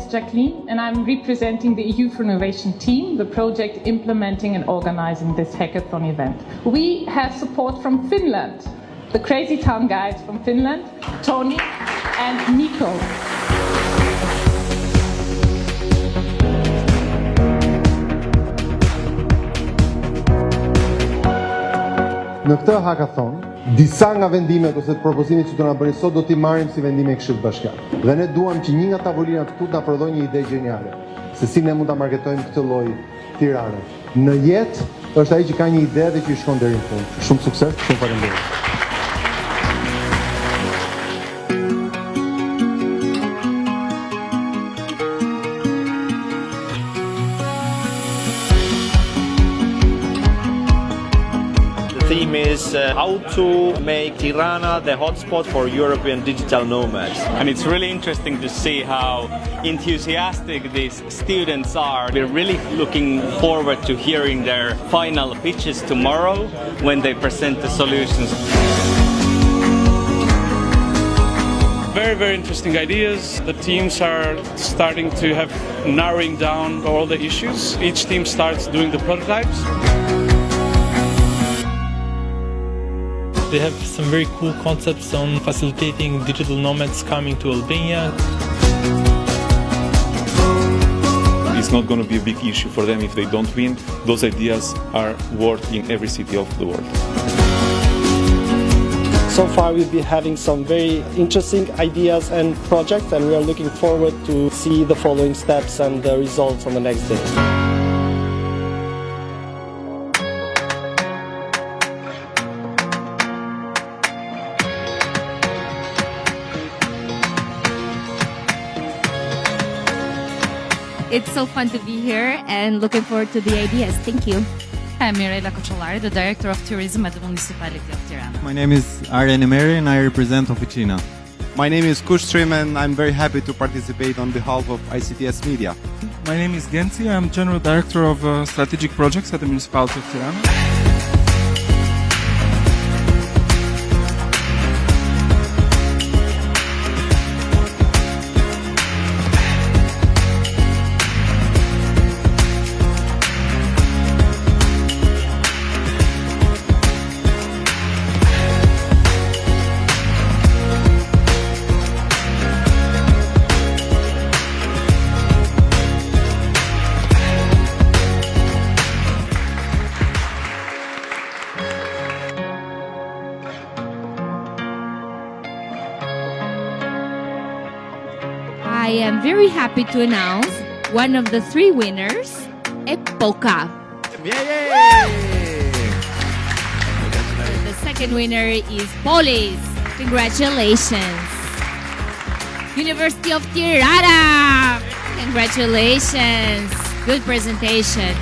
is Jacqueline, and I'm representing the EU for Innovation team, the project implementing and organizing this hackathon event. We have support from Finland, the CrazyTown guys from Finland, Tony and Nico. Në këtë hackathon, disa nga vendimet ose propozimet që do na bëni sot do t'i marrim si vendime Këshillit Bashkiak. Dhe ne duam që një nga tavolinat këtu na prodhojë një ide geniale, se si ne mund ta marketojmë këtë lloj Tirane. Në jetë është ai që ka një ide dhe që i shkon deri në fund. Shumë sukses, shumë faleminderit. The theme is how to make Tirana the hotspot for European digital nomads. And it's really interesting to see how enthusiastic these students are. We're really looking forward to hearing their final pitches tomorrow when they present the solutions. Very, very interesting ideas. The teams are starting to have narrowing down all the issues. Each team starts doing the prototypes. They have some very cool concepts on facilitating digital nomads coming to Albania. It's not going to be a big issue for them if they don't win. Those ideas are worked in every city of the world. So far we've been having some very interesting ideas and projects, and we are looking forward to see the following steps and the results on the next day. It's so fun to be here and looking forward to the ideas. Thank you. I'm Mirela Kocolari, the Director of Tourism at the Municipality of Tirana. My name is Arjen Emery and I represent Officina. My name is Kushtrim and I'm very happy to participate on behalf of ICTS Media. My name is Genci. I'm General Director of Strategic Projects at the Municipality of Tirana. I am very happy to announce one of the three winners, Epoca. The second winner is Polis. Congratulations. University of Tirana. Congratulations. Good presentation.